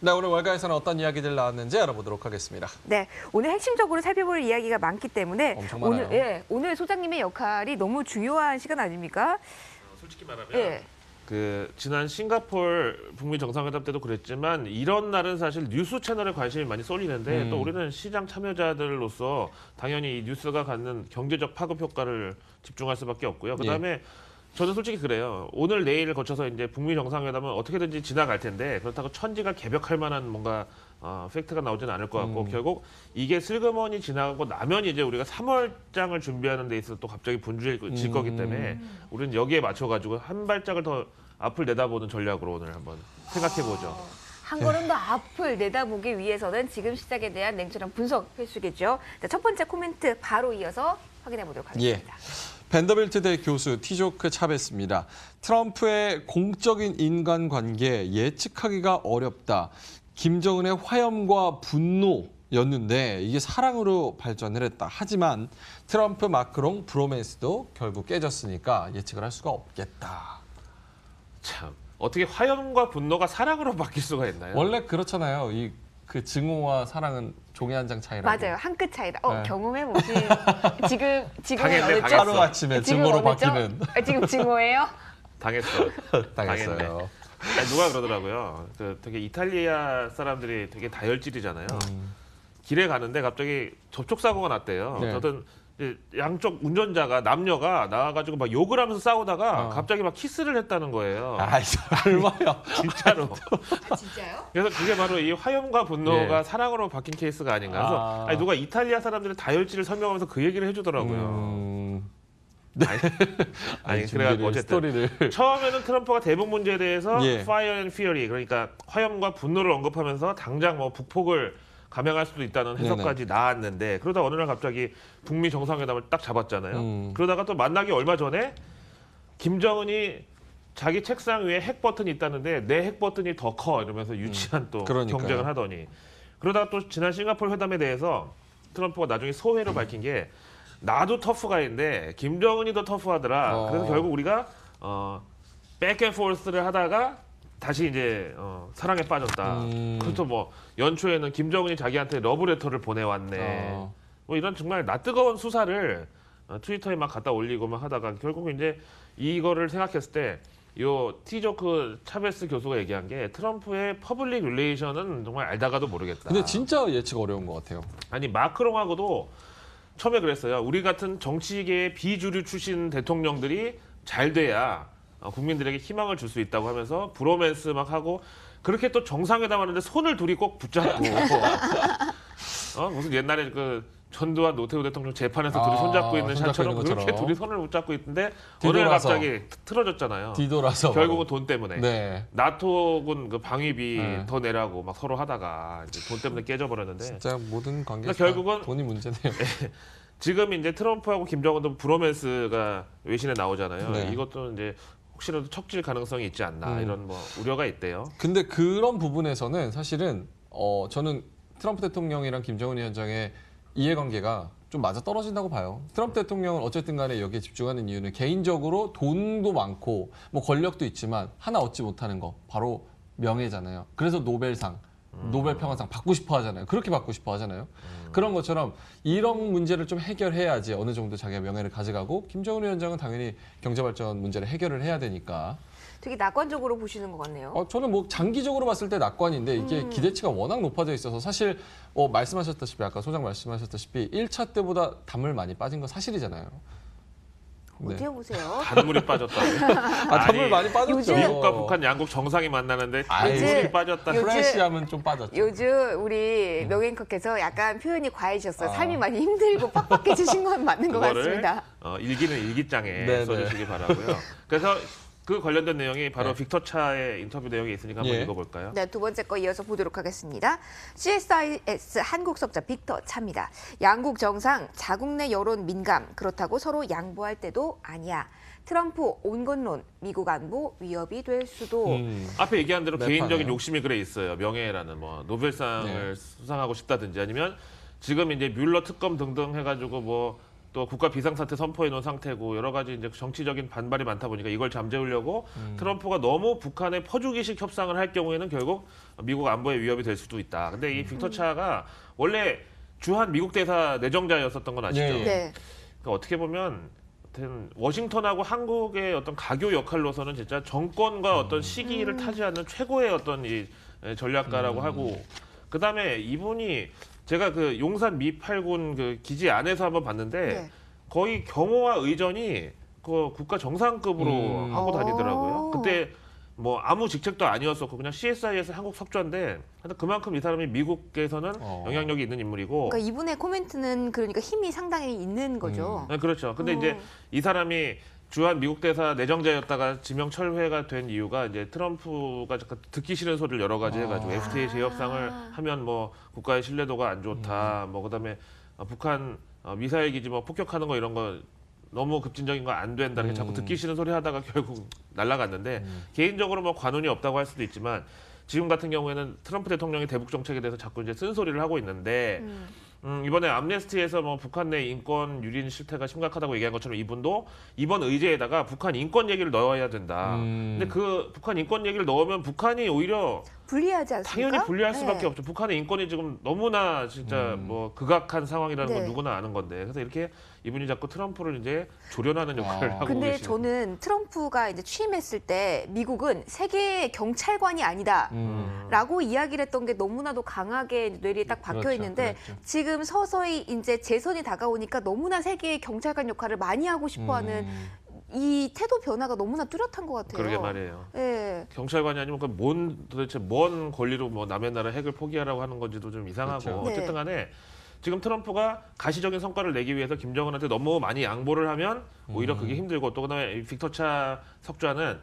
네, 오늘 월가에서는 어떤 이야기들 나왔는지 알아보도록 하겠습니다. 네, 오늘 핵심적으로 살펴볼 이야기가 많기 때문에 엄청 많아요. 오늘 소장님의 역할이 너무 중요한 시간 아닙니까? 솔직히 말하면 예. 지난 싱가포르 북미 정상회담 때도 그랬지만 이런 날은 사실 뉴스 채널에 관심이 많이 쏠리는데 또 우리는 시장 참여자들로서 당연히 이 뉴스가 갖는 경제적 파급 효과를 집중할 수밖에 없고요. 그다음에 저는 솔직히 그래요. 오늘 내일을 거쳐서 이제 북미 정상회담은 어떻게든지 지나갈 텐데 그렇다고 천지가 개벽할 만한 뭔가 팩트가 나오지는 않을 것 같고 결국 이게 슬그머니 지나가고 나면 이제 우리가 3월장을 준비하는 데 있어서 또 갑자기 분주해질 거기 때문에 우리는 여기에 맞춰가지고 한 발짝을 더 앞을 내다보는 전략으로 오늘 한번 생각해보죠. 한 걸음 더 앞을 내다보기 위해서는 지금 시작에 대한 냉철한 분석 필수겠죠. 자, 첫 번째 코멘트 바로 이어서 확인해 보도록 하겠습니다. 밴더빌트대 교수 티조크 차베스입니다. 트럼프의 공적인 인간관계 예측하기가 어렵다. 김정은의 화염과 분노였는데 이게 사랑으로 발전을 했다. 하지만 트럼프 마크롱 브로맨스도 결국 깨졌으니까 예측을 할 수가 없겠다. 참 어떻게 화염과 분노가 사랑으로 바뀔 수가 있나요? 원래 그렇잖아요. 그 증오와 사랑은 종이 한 장 차이라고. 맞아요. 한 끗 차이다. 네. 경험해 보신 지금은 당했네, 어느죠? 당했어. 하루아침에 증오로 바뀌는. 지금 증오예요? 당했어. 당했어요. 아니, 누가 그러더라고요. 되게 이탈리아 사람들이 되게 다혈질이잖아요. 길에 가는데 갑자기 접촉사고가 났대요. 네. 어떤 양쪽 운전자가 남녀가 나와가지고 막 욕을 하면서 싸우다가 갑자기 막 키스를 했다는 거예요. 아이, 설마요. 진짜로. 진짜요? 그래서 그게 바로 이 화염과 분노가 사랑으로 바뀐 케이스가 아닌가. 그래서 아니, 누가 이탈리아 사람들의 다혈질을 설명하면서 그 얘기를 해주더라고요. 아니 그래가지고 어쨌든 스토리를. 처음에는 트럼프가 대북 문제에 대해서 Fire and Fury 그러니까 화염과 분노를 언급하면서 당장 뭐 북폭을 감행할 수도 있다는 해석까지 나왔는데 그러다 어느 날 갑자기 북미 정상회담을 딱 잡았잖아요. 그러다가 또 만나기 얼마 전에 김정은이 자기 책상 위에 핵 버튼이 있다는데 내 핵 버튼이 더 커 이러면서 유치한 또 그러니까요. 경쟁을 하더니 그러다가 또 지난 싱가포르 회담에 대해서 트럼프가 나중에 소회로 밝힌 게 나도 터프가인데 김정은이 더 터프하더라. 그래서 결국 우리가 백앤포스를 하다가 다시 이제 사랑에 빠졌다. 그래서 뭐 연초에는 김정은이 자기한테 러브레터를 보내왔네. 뭐 이런 정말 낯뜨거운 수사를 트위터에 막 갖다 올리고 막 하다가 결국 이제 이거를 생각했을 때 요 티조크 차베스 교수가 얘기한 게 트럼프의 퍼블릭 릴레이션은 정말 알다가도 모르겠다. 근데 진짜 예측 어려운 것 같아요. 아니 마크롱하고도 처음에 그랬어요. 우리 같은 정치계의 비주류 출신 대통령들이 잘 돼야 국민들에게 희망을 줄 수 있다고 하면서 브로맨스 막 하고 그렇게 또 정상회담 하는데 손을 둘이 꼭 붙잡고 무슨 옛날에 그 전두환 노태우 대통령 재판에서 둘이 손잡고 있는 샷처럼 그렇게 둘이 손을 붙잡고 있는데 어느 날 갑자기 틀어졌잖아요. 뒤돌아서 결국은 돈 때문에. 네. 나토군 그 방위비 더 내라고 막 서로 하다가 이제 돈 때문에 깨져버렸는데. 진짜 모든 관계가 결국은 돈이 문제네요. 지금 이제 트럼프하고 김정은도 브로맨스가 외신에 나오잖아요. 네. 이것도 이제 혹시라도 척질 가능성이 있지 않나 이런 뭐 우려가 있대요. 근데 그런 부분에서는 사실은 저는 트럼프 대통령이랑 김정은 위원장의 이해관계가 좀 맞아 떨어진다고 봐요. 트럼프 대통령은 어쨌든 간에 여기에 집중하는 이유는 개인적으로 돈도 많고 뭐 권력도 있지만 하나 얻지 못하는 거 바로 명예잖아요. 그래서 노벨상, 노벨 평화상 받고 싶어 하잖아요. 그렇게 받고 싶어 하잖아요. 그런 것처럼 이런 문제를 좀 해결해야지 어느 정도 자기가 명예를 가져가고 김정은 위원장은 당연히 경제발전 문제를 해결을 해야 되니까 되게 낙관적으로 보시는 것 같네요. 저는 뭐 장기적으로 봤을 때 낙관인데 이게 기대치가 워낙 높아져 있어서 사실 말씀하셨다시피 아까 소장 말씀하셨다시피 1차 때보다 단물 많이 빠진 거 사실이잖아요. 네. 어디에 보세요? 단물이 빠졌다. 단물 많이 빠졌죠. 요즘- 미국과 북한 양국 정상이 만나는데 단물이 요즘- 빠졌다. 요즘- 프레시하면 좀 빠졌죠. 요즘 우리 명앵커께서 약간 표현이 과해지셨어요. 삶이 많이 힘들고 빡빡해지신 건 맞는 것 그거를 같습니다. 일기는 일기장에 네네. 써주시기 바라고요. 그래서 그 관련된 내용이 바로 빅터 차의 인터뷰 내용이 있으니까 한번 읽어볼까요? 네, 두 번째 거 이어서 보도록 하겠습니다. CSIS 한국석자 빅터 차입니다. 양국 정상, 자국 내 여론 민감, 그렇다고 서로 양보할 때도 아니야. 트럼프 온건론, 미국 안보 위협이 될 수도. 앞에 얘기한 대로 매파네요. 개인적인 욕심이 그래 있어요. 명예라는 뭐 노벨상을 수상하고 싶다든지 아니면 지금 이제 뮬러 특검 등등 해가지고 뭐 또 국가 비상사태 선포해 놓은 상태고 여러 가지 이제 정치적인 반발이 많다 보니까 이걸 잠재우려고 트럼프가 너무 북한에 퍼주기식 협상을 할 경우에는 결국 미국 안보에 위협이 될 수도 있다. 근데 이 빅터 차가 원래 주한 미국 대사 내정자였었던 건 아시죠? 예, 예. 네. 그러니까 어떻게 보면 하여튼 워싱턴하고 한국의 어떤 가교 역할로서는 진짜 정권과 어떤 시기를 타지 않는 최고의 어떤 이 전략가라고 하고 그다음에 이분이 제가 그 용산 미8군 그 기지 안에서 한번 봤는데 네. 거의 경호와 의전이 그 국가 정상급으로 하고 다니더라고요. 그때 뭐 아무 직책도 아니었었고 그냥 CSIS 한국 석좌인데 하여튼 그만큼 이 사람이 미국에서는 영향력이 있는 인물이고 그러니까 이분의 코멘트는 그러니까 힘이 상당히 있는 거죠. 네, 그렇죠. 근데 이제 이 사람이 주한 미국 대사 내정자였다가 지명 철회가 된 이유가 이제 트럼프가 듣기 싫은 소리를 여러 가지 해가지고 FTA 재협상을 하면 뭐 국가의 신뢰도가 안 좋다. 뭐 그다음에 북한 미사일 기지 뭐 폭격하는 거 이런 거 너무 급진적인 거 안 된다. 이렇게 자꾸 듣기 싫은 소리 하다가 결국 날아갔는데 개인적으로 뭐 관운이 없다고 할 수도 있지만 지금 같은 경우에는 트럼프 대통령이 대북 정책에 대해서 자꾸 이제 쓴소리를 하고 있는데 이번에 암네스티에서 뭐 북한 내 인권 유린 실태가 심각하다고 얘기한 것처럼 이분도 이번 의제에다가 북한 인권 얘기를 넣어야 된다. 근데 그 북한 인권 얘기를 넣으면 북한이 오히려 불리하지 않습니까? 당연히 불리할 수밖에 네. 없죠. 북한의 인권이 지금 너무나 진짜 뭐 극악한 상황이라는 건 네. 누구나 아는 건데 그래서 이렇게 이분이 자꾸 트럼프를 이제 조련하는 역할을 하고 근데 계시는. 저는 트럼프가 이제 취임했을 때 미국은 세계의 경찰관이 아니다라고 이야기를 했던 게 너무나도 강하게 뇌리에 딱 박혀 그렇죠, 있는데 그랬죠. 지금 서서히 이제 재선이 다가오니까 너무나 세계의 경찰관 역할을 많이 하고 싶어하는 이 태도 변화가 너무나 뚜렷한 것 같아요. 그러게 말이에요. 예. 경찰관이 아니면 도대체 뭔 권리로 뭐 남의 나라 핵을 포기하라고 하는 건지도 좀 이상하고 그렇죠. 네. 어쨌든 간에 지금 트럼프가 가시적인 성과를 내기 위해서 김정은한테 너무 많이 양보를 하면 오히려 그게 힘들고 또 그다음에 이 빅터 차 석좌는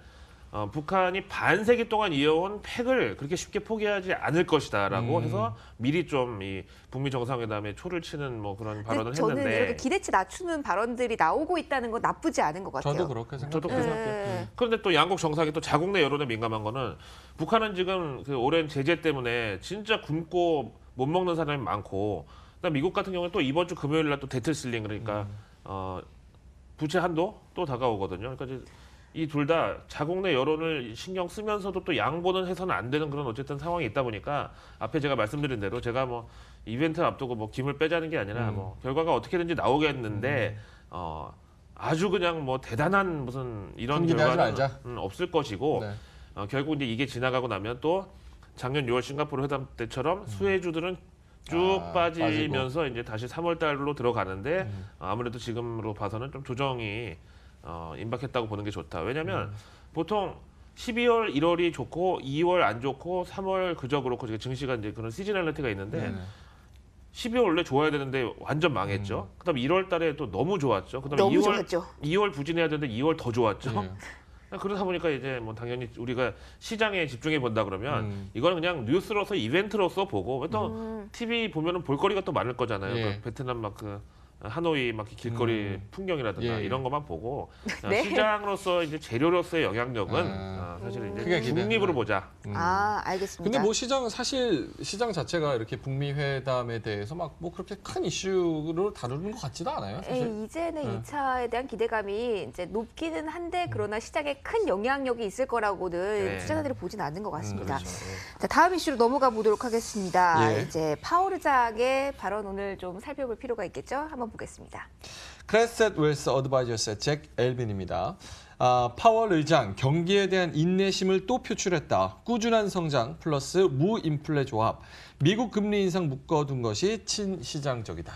북한이 반세기 동안 이어온 팩을 그렇게 쉽게 포기하지 않을 것이다라고 해서 미리 좀 이 북미 정상회담에 초를 치는 뭐 그런 발언을 근데 저는 했는데 이렇게 기대치 낮추는 발언들이 나오고 있다는 건 나쁘지 않은 것 같아요. 저도 그렇게 생각해요. 저도 그렇게 생각해요. 예. 그런데 또 양국 정상이 또 자국 내 여론에 민감한 거는 북한은 지금 그 오랜 제재 때문에 진짜 굶고 못 먹는 사람이 많고 그다음 미국 같은 경우는 또 이번 주 금요일 날 또 데트슬링 그러니까 부채 한도 또 다가오거든요. 그러니까 이제 이 둘 다 자국 내 여론을 신경 쓰면서도 또 양보는 해서는 안 되는 그런 어쨌든 상황이 있다 보니까 앞에 제가 말씀드린 대로 제가 뭐 이벤트 앞두고 뭐 김을 빼자는 게 아니라 뭐 결과가 어떻게든지 나오겠는데 아주 그냥 뭐 대단한 무슨 이런 큰 기대하지 결과는 말자. 없을 것이고 네. 결국 이제 이게 지나가고 나면 또 작년 6월 싱가포르 회담 때처럼 수혜주들은 쭉 빠지면서 이제 다시 3월 달로 들어가는데 아무래도 지금으로 봐서는 좀 조정이 임박했다고 보는 게 좋다. 왜냐하면 보통 12월, 1월이 좋고 2월 안 좋고 3월 그저 그렇고 증시가 이제 그런 시즈널리티가 있는데 네네. 12월 원래 좋아야 되는데 완전 망했죠. 그다음 1월 달에 또 너무 좋았죠. 그다음 너무 2월 좋았죠. 2월 부진해야 되는데 2월 더 좋았죠. 네. 그러다 보니까 이제 뭐 당연히 우리가 시장에 집중해 본다 그러면 이거는 그냥 뉴스로서 이벤트로서 보고 또 TV 보면은 볼거리가 또 많을 거잖아요. 예. 그 베트남 막 그 하노이 막 길거리 풍경이라든가 예, 예. 이런 것만 보고 네. 시장으로서 이제 재료로서의 영향력은 사실 크게 이제 기대는 중립으로 보자. 아, 알겠습니다. 근데 뭐 시장은 사실 시장 자체가 이렇게 북미 회담에 대해서 막 뭐 그렇게 큰 이슈로 다루는 것 같지도 않아요. 사실. 이제는 2차에 대한 기대감이 이제 높기는 한데 그러나 시장에 큰 영향력이 있을 거라고는 네. 투자자들이 보진 않는 것 같습니다. 그렇죠. 자, 다음 이슈로 넘어가 보도록 하겠습니다. 예. 이제 파월 의장의 발언 오늘 좀 살펴볼 필요가 있겠죠? 한번 보겠습니다. 크레셋 웰스 어드바이저스의 잭 엘빈입니다. 파월 의장 경기에 대한 인내심을 또 표출했다. 꾸준한 성장 플러스 무인플레 조합. 미국 금리 인상 묶어둔 것이 친시장적이다.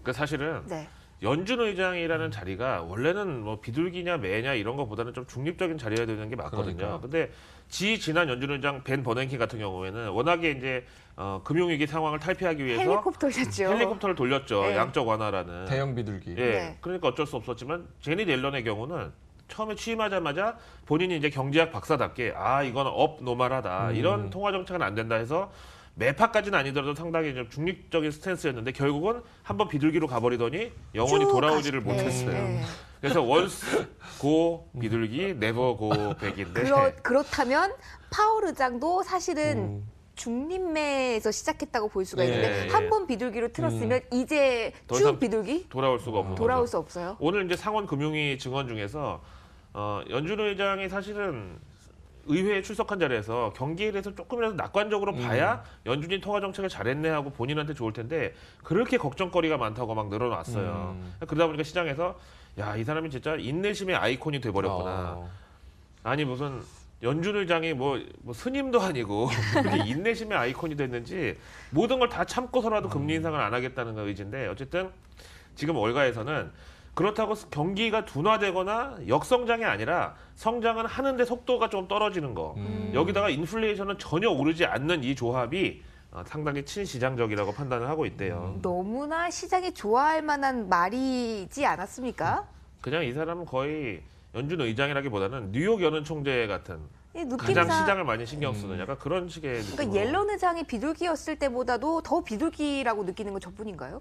그러니까 사실은 네. 연준 의장이라는 자리가 원래는 뭐 비둘기냐 매냐 이런 것보다는 좀 중립적인 자리여야 되는 게 맞거든요. 그러니까요. 근데 지난 연준 의장 벤 버냉키 같은 경우에는 워낙에 이제 금융위기 상황을 탈피하기 위해서 헬리콥터셨죠. 헬리콥터를 돌렸죠. 네. 양적 완화라는. 대형 비둘기. 예. 네. 그러니까 어쩔 수 없었지만 제니 옐런의 경우는 처음에 취임하자마자 본인이 이제 경제학 박사답게 이건 업노말하다. 이런 통화 정책은 안 된다 해서 매파까지는 아니더라도 상당히 좀 중립적인 스탠스였는데 결국은 한번 비둘기로 가버리더니 영원히 쭉 돌아오지를 가시- 못했어요. 네. 그래서 원스 고 비둘기, 네버 고 백인데 그렇다면 파월 의장도 사실은 중림매에서 시작했다고 볼 수가 있는데 예. 한 번 비둘기로 틀었으면 이제 더 쭉 이상 비둘기 돌아올 수가 없는 돌아올 거죠. 수 없어요. 오늘 이제 상원금융위 증언 중에서 연준 의장이 사실은 의회에 출석한 자리에서 경기에 대해서 조금이라도 낙관적으로 봐야 연준이 통화 정책을 잘했네 하고 본인한테 좋을 텐데 그렇게 걱정거리가 많다고 막 늘어났어요. 그러다 보니까 시장에서 야, 이 사람이 진짜 인내심의 아이콘이 돼버렸구나. 아니 무슨 연준 의장이 뭐 스님도 아니고 그렇게 인내심의 아이콘이 됐는지 모든 걸 다 참고서라도 금리 인상을 안 하겠다는 의지인데 어쨌든 지금 월가에서는 그렇다고 경기가 둔화되거나 역성장이 아니라 성장은 하는데 속도가 좀 떨어지는 거. 여기다가 인플레이션은 전혀 오르지 않는 이 조합이 상당히 친시장적이라고 판단을 하고 있대요. 너무나 시장이 좋아할 만한 말이지 않았습니까? 그냥 이 사람은 거의 연준 의장이라기보다는 뉴욕 연은 총재 같은 이 가장 느낌상 시장을 많이 신경 쓰는 약간 그런 식의 그러니까 느낌으로. 옐런 의장이 비둘기였을 때보다도 더 비둘기라고 느끼는 건 저뿐인가요?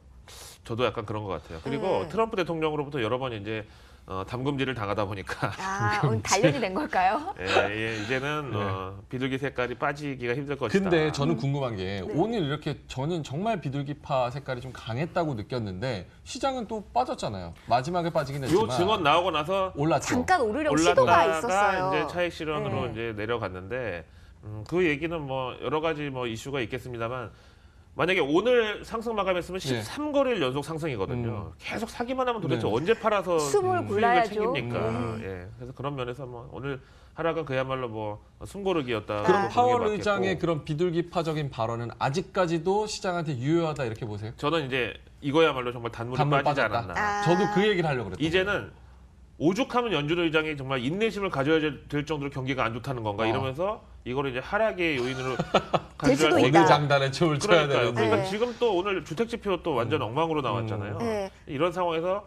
저도 약간 그런 것 같아요. 그리고 네. 트럼프 대통령으로부터 여러 번 이제 담금질을 당하다 보니까 아, 오늘 단련이 된 걸까요? 이제는 비둘기 색깔이 빠지기가 힘들 것이다. 근데 저는 궁금한 게 네. 오늘 이렇게 저는 정말 비둘기파 색깔이 좀 강했다고 느꼈는데 시장은 또 빠졌잖아요. 마지막에 빠지긴 요 했지만 증언 나오고 나서 올랐죠. 잠깐 오르려고 시도가 있었어요. 올랐다가 이제 차익 실현으로 네. 이제 내려갔는데 그 얘기는 뭐 여러 가지 뭐 이슈가 있겠습니다만 만약에 오늘 상승 마감했으면 예. 13거래일 연속 상승이거든요. 계속 사기만 하면 도대체 네. 언제 팔아서 숨을 수익을 골라야죠. 챙깁니까? 예. 그래서 그런 면에서 뭐 오늘 하락은 그야말로 뭐 숨고르기였다. 그럼 아. 파월 보는 게 의장의 맞겠고. 그런 비둘기파적인 발언은 아직까지도 시장한테 유효하다 이렇게 보세요? 저는 이제 이거야말로 정말 단물이 단물 빠지지 빠졌다? 않았나. 아. 저도 그 얘기를 하려고 그랬어요. 이제는 오죽하면 연준 의장이 정말 인내심을 가져야 될 정도로 경기가 안 좋다는 건가 이러면서 이거를 이제 하락의 요인으로 될 수도 간주할 수 있다. 어느 장단에 춤을 춰야 그러니까요. 되는지. 그러니까 네. 지금 또 오늘 주택 지표 또 완전 엉망으로 나왔잖아요. 네. 이런 상황에서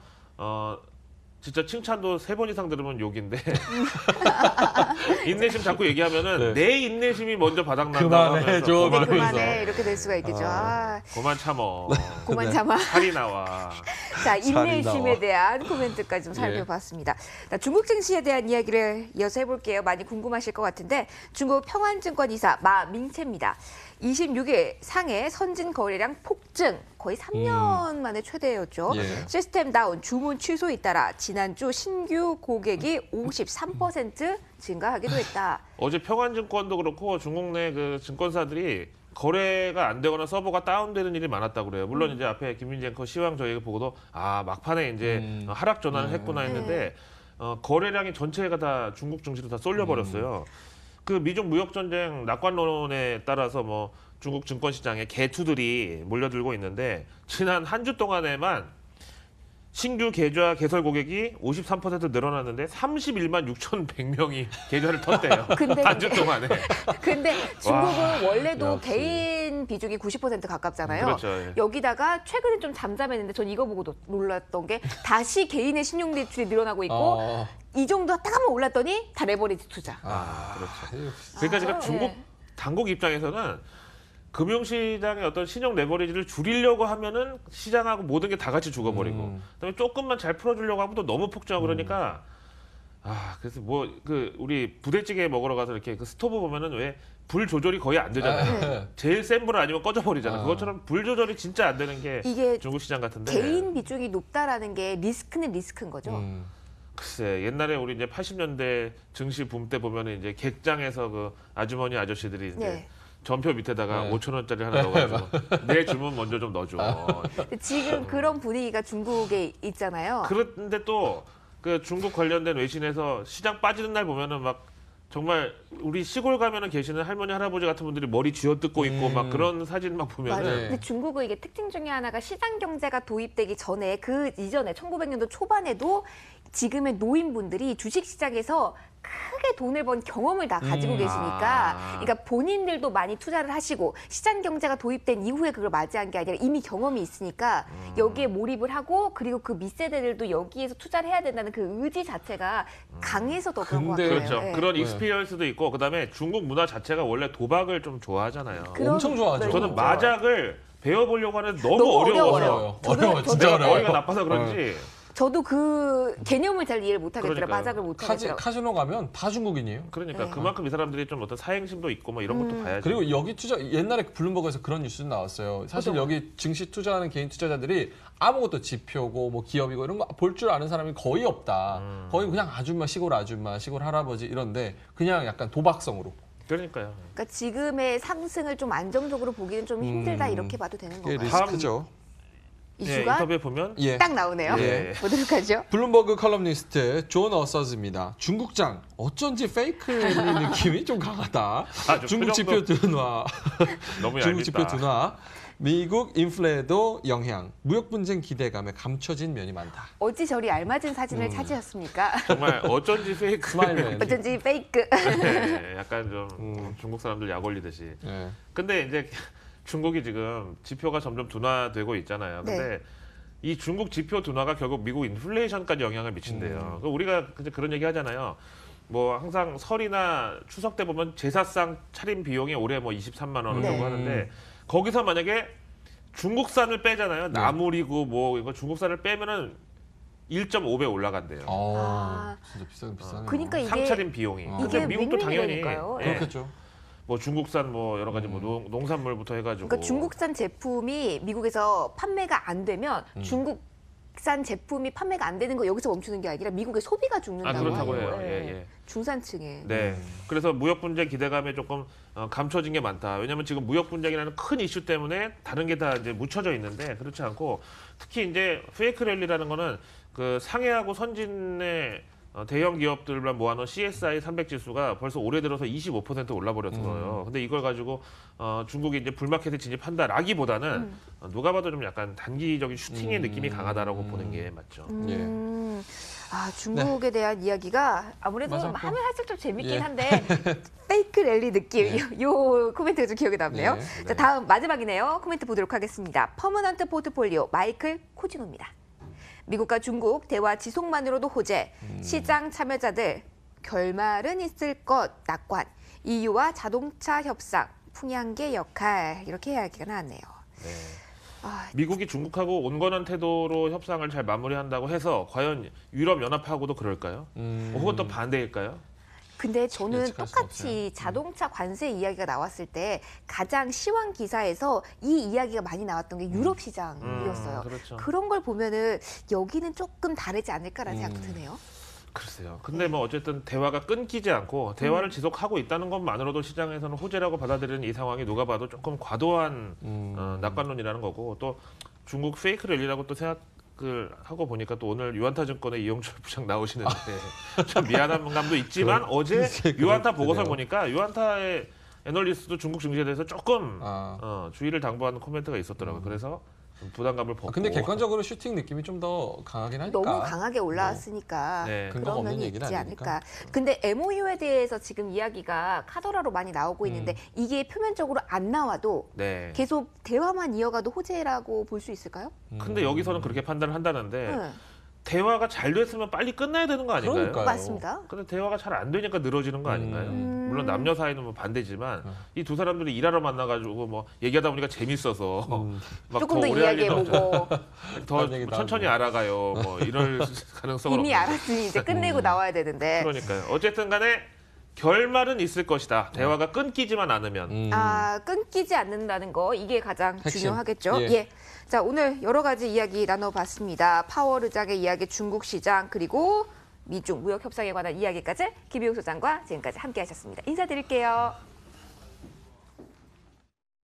진짜 칭찬도 3번 이상 들으면 욕인데 인내심 자꾸 얘기하면은 네. 내 인내심이 먼저 바닥난다 그만해, 하면서 좀 그만, 이러면서. 그만해 이렇게 될 수가 있겠죠. 아, 그만 참어. 그만 참아. 살이 나와. 자, 살이 인내심에 나와. 대한 코멘트까지 좀 살펴봤습니다. 자, 중국 증시에 대한 이야기를 이어서 해볼게요. 많이 궁금하실 것 같은데 중국 평안증권 이사 마 밍채입니다. 26일 상해 선진 거래량 폭증 거의 3년 만에 최대였죠. 예. 시스템 다운 주문 취소에 따라 지난주 신규 고객이 53% 증가하기도 했다. 어제 평안증권도 그렇고 중국 내 그 증권사들이 거래가 안 되거나 서버가 다운되는 일이 많았다고 그래요. 물론 이제 앞에 김민재 앵커 시황 저희가 보고도 막판에 이제 하락 전환을 했구나 했는데 거래량이 전체가 다 중국 증시로 다 쏠려버렸어요. 그 미중 무역 전쟁 낙관론에 따라서 뭐 중국 증권 시장에 개투들이 몰려들고 있는데 지난 한 주 동안에만 신규 계좌 개설 고객이 53% 늘어났는데 31만 6,100명이 계좌를 텄대요. 근데 한 주 동안에. 근데 중국은 와, 원래도 역시. 개인 비중이 90% 가깝잖아요. 그렇죠. 예. 여기다가 최근에 좀 잠잠했는데 전 이거 보고 놀랐던 게 다시 개인의 신용 대출이 늘어나고 있고 이 정도 딱 한번 올랐더니 다 레버리지 투자. 그렇죠. 그러니까 제가 아, 중국 예. 당국 입장에서는 금융시장의 어떤 신용 레버리지를 줄이려고 하면은 시장하고 모든 게 다 같이 죽어버리고 그다음에 조금만 잘 풀어주려고 하면 또 너무 폭증하고 그러니까 그래서 뭐 그 우리 부대찌개 먹으러 가서 이렇게 그 스토브 보면은 왜 불 조절이 거의 안 되잖아요. 제일 센 불을 아니면 꺼져버리잖아요. 그것처럼 불 조절이 진짜 안 되는 게 이게 중국 시장 같은데. 개인 비중이 높다라는 게 리스크는 리스크인 거죠. 글쎄 옛날에 우리 이제 80년대 증시 붐 때 보면은 이제 객장에서 그 아주머니 아저씨들이 이제 네. 전표 밑에다가 네. 5,000원짜리 하나 넣어가지고 내 주문 먼저 좀 넣어줘. 근데 지금 그런 분위기가 중국에 있잖아요. 그런데 또 그 중국 관련된 외신에서 시장 빠지는 날 보면은 막 정말 우리 시골 가면은 계시는 할머니 할아버지 같은 분들이 머리 쥐어뜯고 있고 막 그런 사진 막 보면은 맞아요. 네. 근데 중국은 이게 특징 중에 하나가 시장 경제가 도입되기 전에 그 이전에 1900년도 초반에도 지금의 노인분들이 주식 시장에서 크게 돈을 번 경험을 다 가지고 계시니까 그러니까 본인들도 많이 투자를 하시고 시장 경제가 도입된 이후에 그걸 맞이한 게 아니라 이미 경험이 있으니까 여기에 몰입을 하고 그리고 그 밑세대들도 여기에서 투자를 해야 된다는 그 의지 자체가 강해서 더 그런 것 근데 같아요. 그렇죠. 예. 그런 익스피리언스도 있고 그다음에 중국 문화 자체가 원래 도박을 좀 좋아하잖아요. 그런- 엄청 좋아하죠. 네. 저는 마작을 배워보려고 하는데 너무 너무 어려워서 어려워요. 어려워, 진짜 저도- 어려워. 머리가 나빠서 그런지 저도 그 개념을 잘 이해를 못하겠더라고요. 그러니까요. 마작을 못하겠더라고요. 카지노 가면 다 중국인이에요. 그러니까 네. 그만큼 이 사람들이 좀 어떤 사행심도 있고 뭐 이런 것도 봐야지. 그리고 여기 옛날에 블룸버그에서 그런 뉴스 나왔어요. 사실 여기 증시 투자하는 개인 투자자들이 아무것도 지표고 뭐 기업이고 이런 거 볼 줄 아는 사람이 거의 없다. 거의 그냥 아줌마, 시골 할아버지 이런데 그냥 약간 도박성으로. 그러니까요. 그러니까 지금의 상승을 좀 안정적으로 보기는 좀 힘들다 이렇게 봐도 되는 그게 건가요? 리스크죠. 이슈가 인터뷰에 보면 예. 딱 나오네요. 예. 보도록 하죠. 블룸버그 컬럼니스트 존 어서즈입니다. 중국장 어쩐지 페이크 랠리 느낌이 좀 강하다. 좀 중국 지표 표정도 둔화, 너무 중국 지표 얄밉다. 둔화, 미국 인플레도 영향, 무역 분쟁 기대감에 감춰진 면이 많다. 어찌저리 알맞은 사진을 찾으셨습니까? 정말 어쩐지 페이크. 스마일맨. 어쩐지 페이크. 네, 약간 좀 중국 사람들 약 올리듯이. 예. 근데 이제 중국이 지금 지표가 점점 둔화되고 있잖아요. 근데 네. 이 중국 지표 둔화가 결국 미국 인플레이션까지 영향을 미친대요. 우리가 이제 그런 얘기 하잖아요. 뭐 항상 설이나 추석 때 보면 제사상 차림 비용이 올해 뭐 23만 원 정도 네. 하는데 거기서 만약에 중국산을 빼잖아요. 네. 나물이고 뭐 이거 중국산을 빼면은 1.5배 올라간대요. 아. 진짜 비싸네. 그러니까 이게 상차림 비용이. 이게 근데 미국도 당연히 윈윈이라니까요. 예, 그렇겠죠. 뭐 중국산 뭐 여러 가지 뭐 농산물부터 해가지고. 그러니까 중국산 제품이 미국에서 판매가 안 되면 중국산 제품이 판매가 안 되는 거 여기서 멈추는 게 아니라 미국의 소비가 죽는다고 그렇다고 해요. 해요. 네. 예, 예. 중산층에. 네. 그래서 무역 분쟁 기대감에 조금 감춰진 게 많다. 왜냐하면 지금 무역 분쟁이라는 큰 이슈 때문에 다른 게 다 이제 묻혀져 있는데 그렇지 않고 특히 이제 페이크 랠리라는 거는 그 상해하고 선진의 대형 기업들만 모아놓은 CSI 300 지수가 벌써 올해 들어서 25% 올라버렸어요. 근데 이걸 가지고 중국이 이제 불마켓에 진입한다라기보다는 누가 봐도 좀 약간 단기적인 슈팅의 느낌이 강하다라고 보는 게 맞죠. 아, 중국에 대한 이야기가 아무래도 맞았고. 하면 할수록 좀 재밌긴 예. 한데 페이크 랠리 느낌 요 코멘트가 좀 기억에 남네요. 네. 자, 다음 마지막이네요. 코멘트 보도록 하겠습니다. 퍼머넌트 포트폴리오 마이클 코지노입니다. 미국과 중국 대화 지속만으로도 호재, 시장 참여자들 결말은 있을 것 낙관, EU와 자동차 협상, 풍향계 역할 이렇게 이야기가 나왔네요. 네. 아, 미국이 중국하고 온건한 태도로 협상을 잘 마무리한다고 해서 과연 유럽 연합하고도 그럴까요? 혹은 또 반대일까요? 근데 저는 예측할 수 똑같이 자동차 관세 이야기가 나왔을 때 가장 시황 기사에서 이 이야기가 많이 나왔던 게 유럽 시장이었어요. 그렇죠. 그런 걸 보면은 여기는 조금 다르지 않을까라는 생각도 드네요. 글쎄요. 근데 뭐 어쨌든 대화가 끊기지 않고 대화를 지속하고 있다는 것만으로도 시장에서는 호재라고 받아들이는 이 상황이 누가 봐도 조금 과도한 낙관론이라는 거고 또 중국 페이크 랠리라고 또 생각을 하고 보니까 또 오늘 유한타 증권의 이용철 부장 나오시는데 좀 미안한 감도 있지만 어제 유한타 보고서 보니까 유한타의 애널리스트도 중국 증시에 대해서 조금 주의를 당부하는 코멘트가 있었더라고요. 그래서 좀 부담감을 벗고. 근데 객관적으로 슈팅 느낌이 좀 더 강하긴 하니까. 너무 강하게 올라왔으니까 네. 근거가 그런 없는 면이 얘기는 있지 아니니까. 않을까. 근데 MOU에 대해서 지금 이야기가 카더라로 많이 나오고 있는데 이게 표면적으로 안 나와도 네. 계속 대화만 이어가도 호재라고 볼 수 있을까요? 근데 여기서는 그렇게 판단을 한다는데 네. 대화가 잘 됐으면 빨리 끝나야 되는 거 아닌가요? 그러니까요. 맞습니다. 근데 대화가 잘 안 되니까 늘어지는 거 아닌가요? 물론 남녀 사이는 뭐 반대지만 이 두 사람들이 일하러 만나가지고 뭐 얘기하다 보니까 재밌어서 막 조금 더 오래 할 일은 이야기해보고 더 다른 얘기도 천천히 하고. 알아가요. 뭐 이럴 가능성은 이미 없는데. 알았으니 이제 끝내고 나와야 되는데 그러니까요. 어쨌든 간에 결말은 있을 것이다. 대화가 끊기지만 않으면. 끊기지 않는다는 거 이게 가장 핵심. 중요하겠죠. 예. 예. 자, 오늘 여러 가지 이야기 나눠봤습니다. 파월 의장의 이야기, 중국 시장, 그리고 미중 무역 협상에 관한 이야기까지 김희욱 소장과 지금까지 함께하셨습니다. 인사드릴게요.